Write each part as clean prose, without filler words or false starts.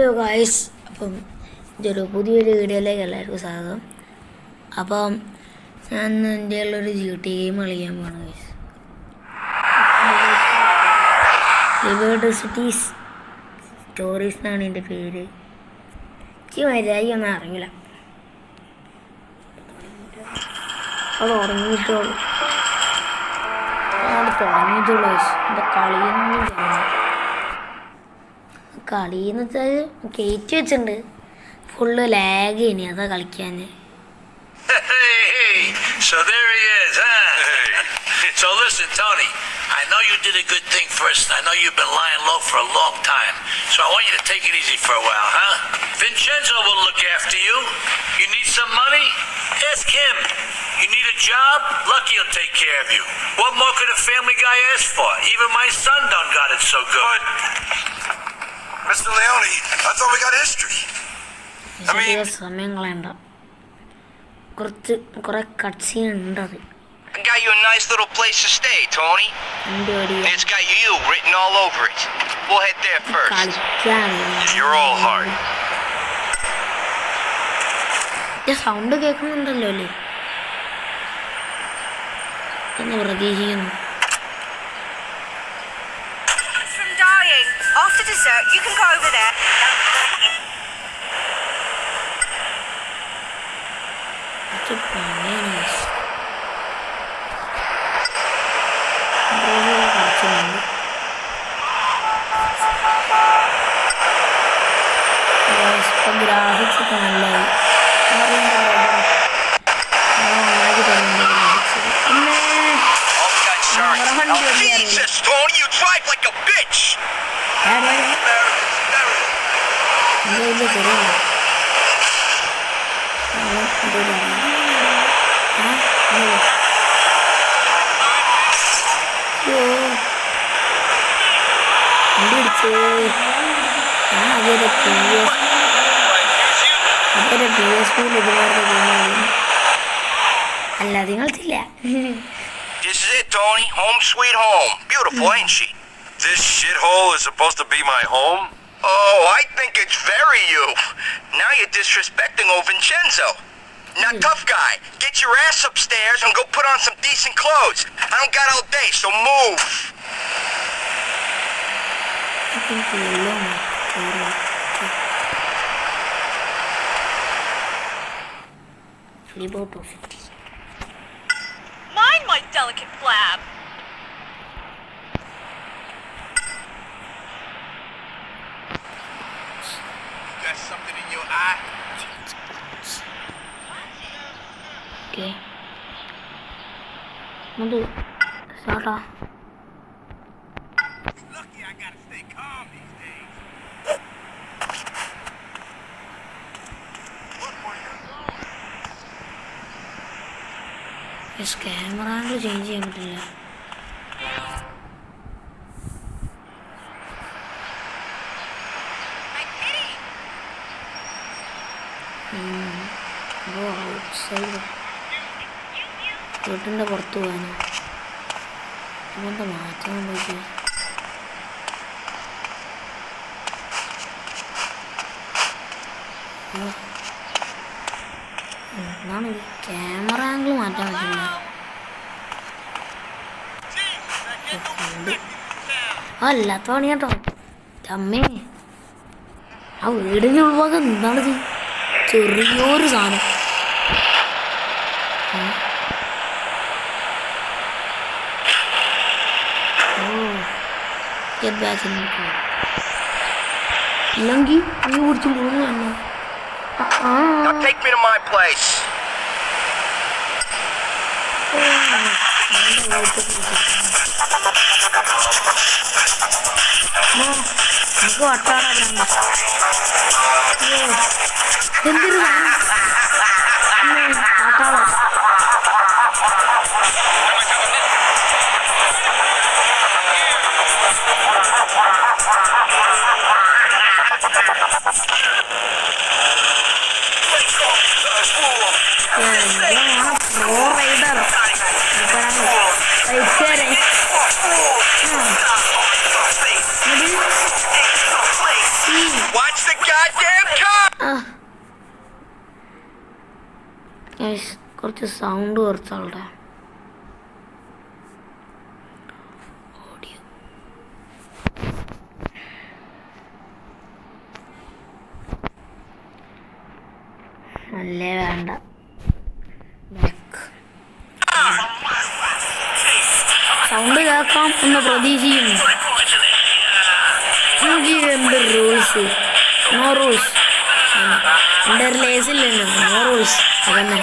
Hello guys, അപ്പം ഇതൊരു പുതിയൊരു വീഡിയോയിലേക്ക് എല്ലാവർക്കും സ്വാഗതം. അപ്പം ഞാൻ എൻ്റെ ഉള്ളൊരു GTA ഗെയിം കളിക്കാൻ പോകണം ഗായ്സ്. ലിബേർട്ടി സിറ്റീസ് സ്റ്റോറീസ് എന്നാണ് എൻ്റെ പേര്. എനിക്ക് മര്യാദ ഒന്നും അറിയില്ല, അത് തുടങ്ങിയിട്ടുള്ളൂ ഗായ്സ്. എൻ്റെ കളിയെന്ന് വെച്ചാൽ കയറ്റി വെച്ചിട്ടുണ്ട്, ഫുള്ള് ലാഗ് ഇനി അതാ കളിക്കാൻ. So there he is, huh? Hey. So listen, Tony, I know you did a good thing first. I know you've been lying low for a long time. So I want you to take it easy for a while, huh? Vincenzo will look after you. You need some money? Ask him. You need a job? Lucky he'll take care of you. What more could a family guy ask for? Even my son done got it so good. Mr. Leone, I thought we got history. സമയം കളയണ്ട, കുറെ cut scene ഉണ്ട്. അത് I got you a nice little place to stay, Tony. It's got you written all over it. We'll head there first. You're all heart. Sound കേൾക്കുന്നുണ്ടല്ലോ അല്ലേ എന്ന് പ്രതീക്ഷിക്കുന്നു. From dying. After dessert, you can go over there. Graphics ഒക്കെ നല്ലതായി. Jesus, Tony, you drive like a bitch. അല്ലാതെ കളിച്ചില്ല. This is it, Tony. Home sweet home. Beautiful, ain't she? This shithole is supposed to be my home? Oh, I think it's very you. Now you're disrespecting old Vincenzo. Now, tough guy, get your ass upstairs and go put on some decent clothes. I don't got all day, so move. Mind my delicate flab. Got something in your eye? Okay. Starta. Lucky I gotta stay calm these days. Camera angle change ചെയ്യാൻ പറ്റില്ല. വീട്ടിൻ്റെ പുറത്ത് പോകാനോ അങ്ങനത്തെ മാറ്റം പോയി. എന്നാണ് camera angle മാറ്റാൻ പറ്റില്ല. അല്ലാത്ത പണി കേട്ടോ അമ്മേ. ആ വീടിൻ്റെ ഉൾഭാഗം എന്താണ് ചെറിയൊരു സാധനം. ഇല്ലെങ്കിൽ നീ കുടിച്ചു പോകുന്നു തന്നെ. Now take me to my place. നമുക്ക് വട്ടാടാ എന്തൊരു വട്ടാള. Watch the guy. കുറച്ച് സൗണ്ട് കുറച്ചാളുടെ ഓഡിയോ. അല്ലേ വേണ്ട. സൗണ്ട് കേൾക്കാം എന്ന് പ്രതീക്ഷിക്കുന്നു. എന്ത് റൂൾസ്? No rules. എൻ്റെ ഒരു ലേസില്ലല്ലോ, നോ റൂൾസ്. അതന്നെ.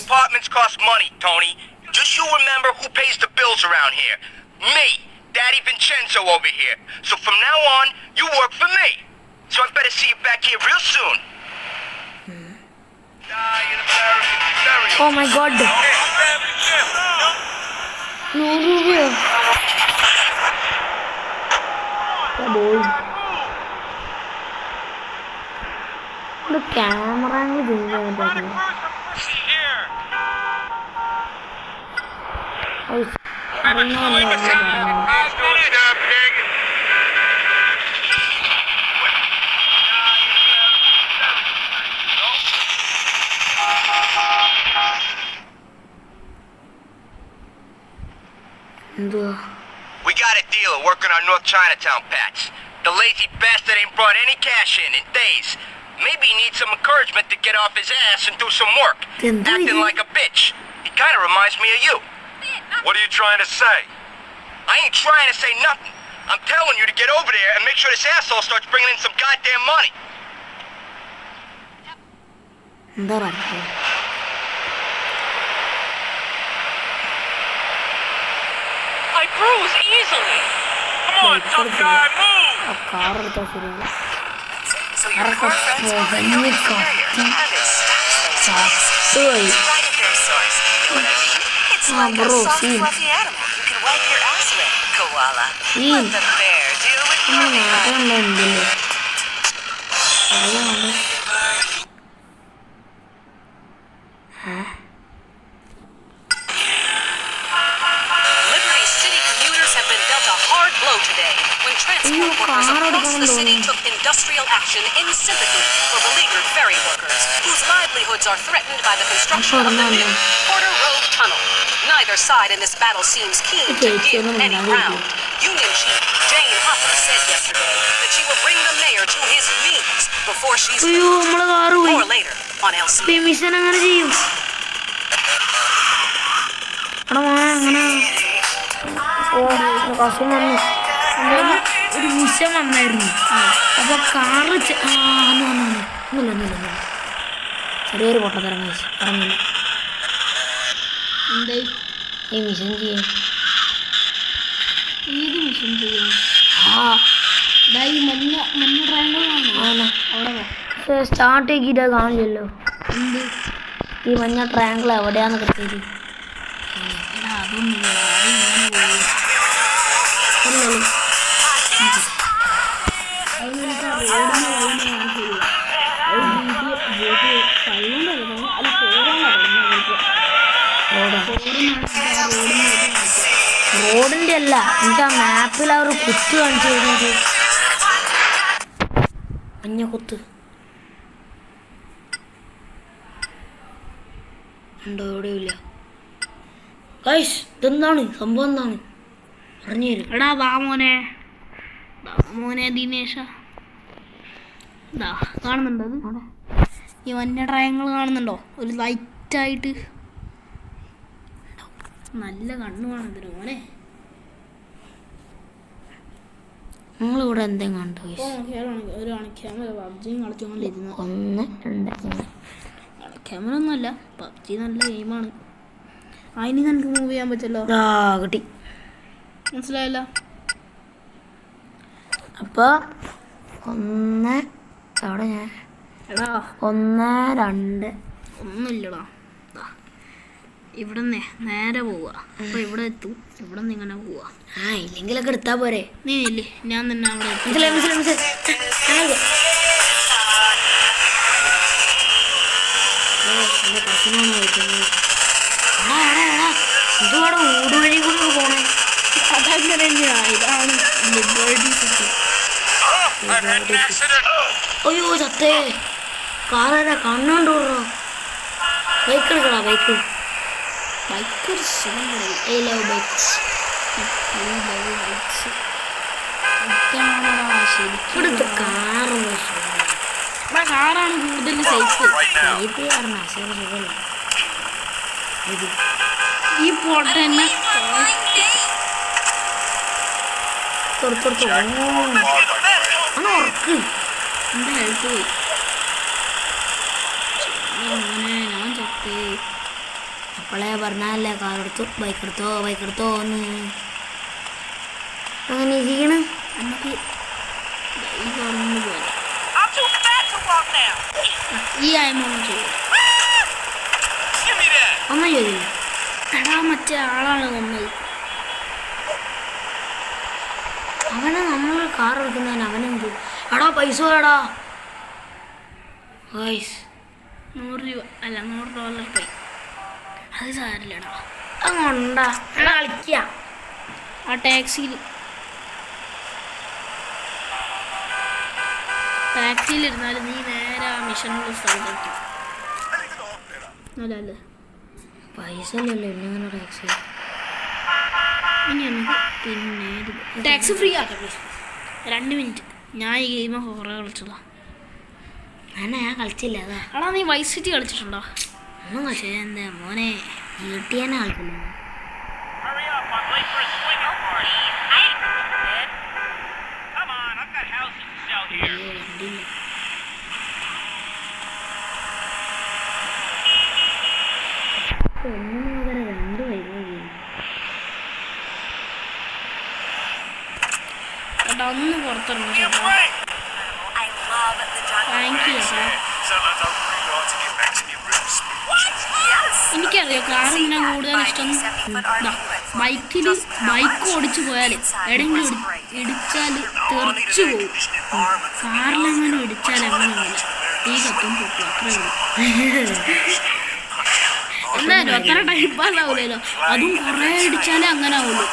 Apartments cost money, Tony. Just you remember who pays the bills around here. Me, Daddy Vincenzo over here. So from now on, you work for me. So I better see you back here real soon. Oh my god. 100 രൂപയോ? ഇത് camera എന്തുവാ? We got a dealer working our North Chinatown patch. The lazy bastard ain't brought any cash in days. Maybe he needs some encouragement to get off his ass and do some work. Acting like a bitch. He kind of reminds me of you. What are you trying to say? I ain't trying to say nothing. I'm telling you to get over there and make sure this asshole starts bringing in some goddamn money. എന്താ പറയുക? I bruise easily. Come on, tough guy, move. ആ car എടുത്താൽ ശരിയാണ്. So your core friends will bring you in superior and it's ചത്തുപോയി. right at their source. You know what I mean? It's Ah, like a bro, soft, scene. fluffy animal you can wipe your ass with. Koala. Scene. Let the bear deal with your നമ്മുടെ നാട്ടിലുണ്ടോ എന്തില്ലേ? അറിയാമോ? Liberty City commuters have been dealt a hard blow today when transport workers across the city took industrial action in sympathy for beleaguered ferry workers whose livelihoods are threatened by the construction of the new Porter Road Tunnel. Neither side in this battle seems keen to give any ground. Union Chief Jane Hopper said yesterday that she will bring the mayor to his knees before she's അയ്യോ നമ്മളെ car പോയി. or later on LC. Mission അങ്ങനെ ചെയ്യും. അങ്ങനെ കസം വന്നു. ഒരു mission വന്നായിരുന്നു. അപ്പൊ കാറ് ചെറിയൊരു പൊട്ടത്തരം കഴിച്ചു പറഞ്ഞില്ല. എന്താ ഈ മിഷൻ ചെയ്യാൻ? ഏത് മിഷൻ ചെയ്യാൻ? ഈ മഞ്ഞ ട്രയാങ്കിൾ അവിടെ സ്റ്റാർട്ട് ആക്കിയിട്ട് കാണില്ലല്ലോ. എന്ത് ഈ മഞ്ഞ ട്രയാങ്കിൾ എവിടെയാന്ന് കൃത്യമായിട്ട്? അതൊന്നുമില്ല. റോഡിന്റെ അല്ല, എനിക്ക് ആ മാപ്പിൽ ആ ഒരു കുത്ത് കാണിച്ചു കഴിഞ്ഞത്. മഞ്ഞ കുത്ത് ഉണ്ടോ? എവിടെയില്ല. ഗൈസ് ഇതെന്താണ് സംഭവം? എന്താണ് പറഞ്ഞു തരും. എടാ വാ മോനെ ദിനേശ. കാണുന്നുണ്ടോ അത്? അവിടെ ഈ മഞ്ഞ ട്രയാങ്കിൾ കാണുന്നുണ്ടോ? ഒരു ലൈറ്റായിട്ട് നല്ല കണ്ണു കാണുന്നുണ്ട് മോനെ. നിങ്ങളിവിടെ എന്തെങ്കിലും കണ്ടോ? ക്യാമറ പബ്ജിയും കളിച്ചുകൊണ്ടിരുന്നു. 1 2 ക്യാമറ ഒന്നുമല്ല, പബ്ജി നല്ല ഗെയിമാണ്. അതിന് നമുക്ക് മൂവ് ചെയ്യാൻ പറ്റല്ലോ. കിട്ടി, മനസ്സിലായല്ലോ. അപ്പോൾ 1 അവിടെ ഞാൻ 1 2 ഒന്നുമില്ലടാ. ഇവിടെ നേരെ പോവുക. അപ്പൊ ഇവിടെ എത്തും. ഇവിടെ നിന്ന് ഇങ്ങനെ പോവാ. ഇല്ലെങ്കിലൊക്കെ എടുത്താ പോരെ. നീ ഇല്ലേ, ഞാൻ തന്നെ അവിടെ എത്തും. ഇതുപാടെ ഊടുവഴി കൂടെ പോണേ. അതങ്ങനെ തന്നെയാ. ഇതാണ് ലിബർട്ടി സിറ്റി. അയ്യോ ചത്തേ. കാറാരാ കണ്ണോണ്ടോറോ. ബൈക്ക് എടുക്കണോ? ബൈക്ക് ഒരു സുഖം പറയും. I love bikes. ഇവിടുത്തെ കാറൊന്നും കാറാണ് കൂടുതൽ സൈസ്. ബൈക്ക് കാരണ സുഖമില്ല. ഇത് ഈ പോട്ടെ തന്നെ തുറത്തുറത്ത് ഉറക്ക്. എൻ്റെ ഹെൽത്ത് പോയി. അങ്ങനെ ഞാൻ ചത്തേ. അപ്പോളെ പറഞ്ഞല്ലേ കാറെടുത്തു ബൈക്കെടുത്തോ എന്ന്. അങ്ങനെ ഇരിക്കണ്. നമുക്ക് ഈ കാറിന് പോലെ I'm too fat to walk now. ഈ ആയമൊന്നും ചെയ്യും. ഒന്നും ചെയ്തില്ല. എടാ മറ്റേ ആളാണ് കൊന്നത്. അവനെ നമ്മൾ കാർ എടുക്കുന്നതിന് അവനെന്ത്? എടാ പൈസ വേടാ. $100 അല്ല $100 പോയി. അത് സാരില്ലടാ. അങ്ങോണ്ടാ എടാ കളിക്ക. ആ ടാക്സിയിലിരുന്നാലും നീ നേരെ ആ മിഷനുള്ള സ്ഥലത്തെത്തി. അല്ലേ പൈസ ഇല്ലല്ലോ എന്നെങ്ങനെ ടാക്സി. ഇനി നമുക്ക് പിന്നെ ടാക്സി ഫ്രീ ആക്കാം. 2 മിനിറ്റ്. ഞാൻ ഈ ഗെയിം കുറേ കളിച്ചതാ. ഞാൻ കളിച്ചില്ല. അതാ എടാ നീ വൈസ് സിറ്റി കളിച്ചിട്ടുണ്ടോ? ഒന്നും കളിച്ച. എന്താ മോനെ വീട്ടിൽ തന്നെ കളിക്കില്ല. Hurry up, I'm late for a swinger party. Come on, I've got houses to sell here. വണ്ടിയില്ല. ഒന്നിനു പകരം 2 വൈകി. ചേട്ടാ ഒന്ന് പുറത്തിറങ്ങും ചേട്ടാ. I love the jungle. Thank you ചേട്ടാ. Sometimes I really ought to get back to me real smooth. Yes. എനിക്കറിയാം car ഇങ്ങനെ കൂടുതൽ ഇഷ്ടം. ബൈക്ക് ഓടിച്ചു പോയാൽ എവിടെയെങ്കിലും ഇടിച്ചാൽ തെറിച്ചു പോകും. കാറിലെങ്ങനെ ഇടിച്ചാൽ അങ്ങനെയൊന്നുമില്ല. ഈ കത്തും പൊട്ടും. അത്രേ ഉള്ളൂ. എന്തായാലും അത്ര ടൈം പാസ് ആവൂലല്ലോ. അതും കുറേ ഇടിച്ചാലേ അങ്ങനെ ആവുള്ളൂ.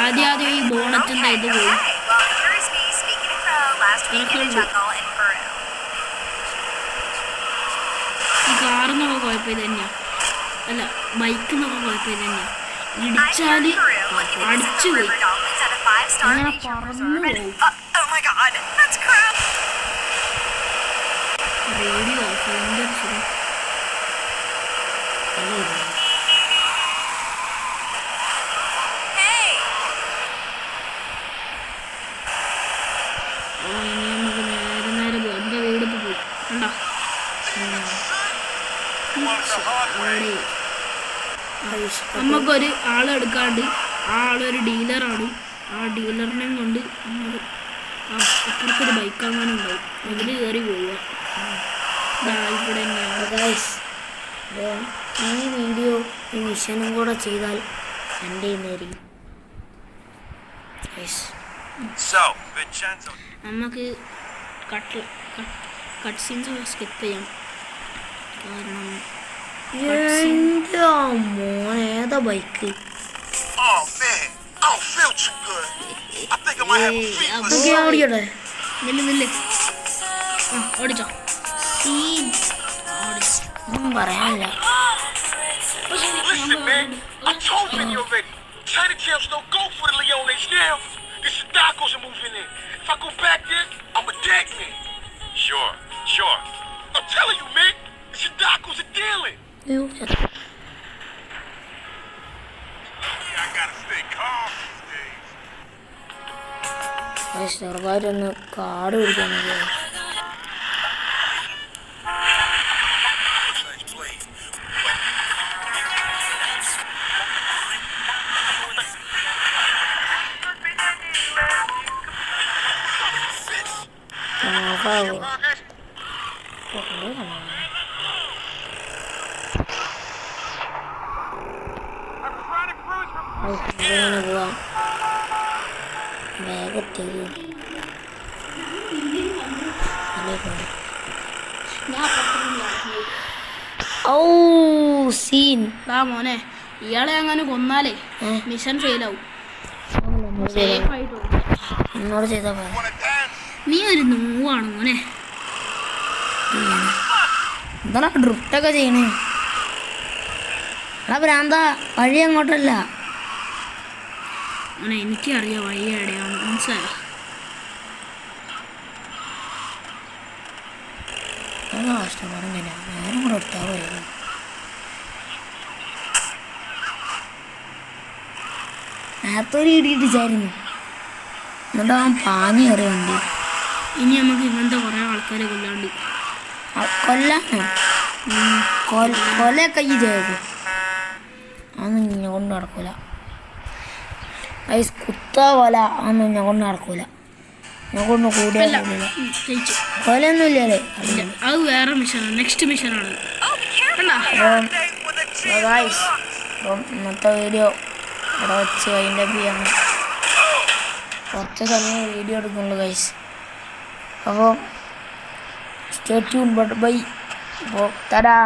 ആദ്യം ഈ ബോണറ്റിൻ്റെ ഇത് പോയി. Well, here's me speaking to Crow last week in the jungle in Peru. ഈ കാറിനൊക്കെ കുഴപ്പം ഇത് തന്നെയാ. അല്ല ബൈക്കിനൊക്കെ കുഴപ്പം ഇത് തന്നെയാ. I ഇടിച്ചാൽ heard Peru would അടിച്ചു visit പോയി. river dolphins at a 5-star അങ്ങനെ nature പറന്നു reserve. പോകും. Oh my god, that's Crow. Radio ഫോണിൻ്റെ സുഖം. Hey. ഇനി നമുക്ക് നേരെ പോയി. എൻ്റെ വീട് ഇപ്പോൾ പോയി കണ്ടോ. നമുക്കൊരു ആളെടുക്കാണ്ട് ആ ആളൊരു ഡീലറാണ്. ആ ഡീലറിനെയും കൊണ്ട് നമ്മൾ അപ്പുറത്തൊരു ബൈക്ക് അങ്ങനെ ഉണ്ടാവും. അതിൽ കയറി പോവുക. ഇവിടെ തന്നെയാണ്. ഗൈസ് ഈ വീഡിയോ ഈ മിഷനും കൂടെ ചെയ്താൽ എൻ്റെ ഇന്നായിരിക്കും. So, Vincenzo. നമുക്ക് കട്ട് സീൻസ് സ്കിപ്പ് ചെയ്യാം. കാരണം എൻ്റെ മോൻ ഏതാ bike? Oh man, I don't feel too good. I think I might have a fever. അതൊക്കെ ഓടിക്കട്ടെ. നില്ല് ഓടിച്ചോ. സീൻ ഒന്നും പറയാനില്ല. Listen, man, I told you already. China camps don't go for the Leones now. The Sadakos are moving in. If I go back there, I'm a dead man. Sure. I'm telling you, man, the Sadakos are dealing. അയ്യോ I gotta stay calm these days. ചെറുതായിട്ടൊന്ന് കാട് പിടിക്കാനൊക്കെ. നോക്കാവോ? ഇങ്ങനെ പോവാം വേഗത്തേക്ക് ഓ scene മോനെ ഇയാളെ അങ്ങനെ കൊന്നാലേ mission ഫെയിലാവും. എന്നോട് ചെയ്താ പോലെ നീ ഒരു നോവാണ് മോനെ. എന്താ ഡ്രിഫ്റ്റൊക്കെ ചെയ്യണേ? എടാ ഭ്രാന്ത, വഴി അങ്ങോട്ടല്ല. മോനെ എനിക്കറിയാം വഴി എവിടെയാണ്, മനസ്സിലായോ? കഷ്ടപ്പാടും തന്നെ ഞാനും കൂടെ എടുത്താൽ പോയത്. നേരത്തെ ഒരു ഇടിയിട്ടിച്ചായിരുന്നു, എന്നിട്ട് അവൻ പാഞ്ഞു കയറി വണ്ടി. ഇനി നമുക്ക് ഇങ്ങനത്തെ കുറേ ആൾക്കാരെ കൊല്ലാണ്ട്. കൊല്ലാനോ? കൊലയൊക്കെ ഈ ചെയ്തു. അതൊന്നും ഇന്നെ കൊണ്ട് നടക്കൂല. കുത്ത കൊല അതൊന്നും ഇന്നെ കൊണ്ട് നടക്കൂല. ഞാൻ കൊണ്ട് കൂടിയാൽ ജയിച്ചു. കൊലയൊന്നും ഇല്ലല്ലേ? അത് വേറെ മിഷനാണ്, നെക്സ്റ്റ് മിഷനാണ്. അപ്പം ഇന്നത്തെ വീഡിയോ ഇവിടെ വെച്ച് അതിൻ്റെ ചെയ്യാണ്. കുറച്ച് സമയം വീഡിയോ എടുക്കുന്നുള്ളൂ ഗൈസ്. അപ്പോൾ സ്റ്റേ ട്യൂൺ, ബൈ. അപ്പോൾ തടാ.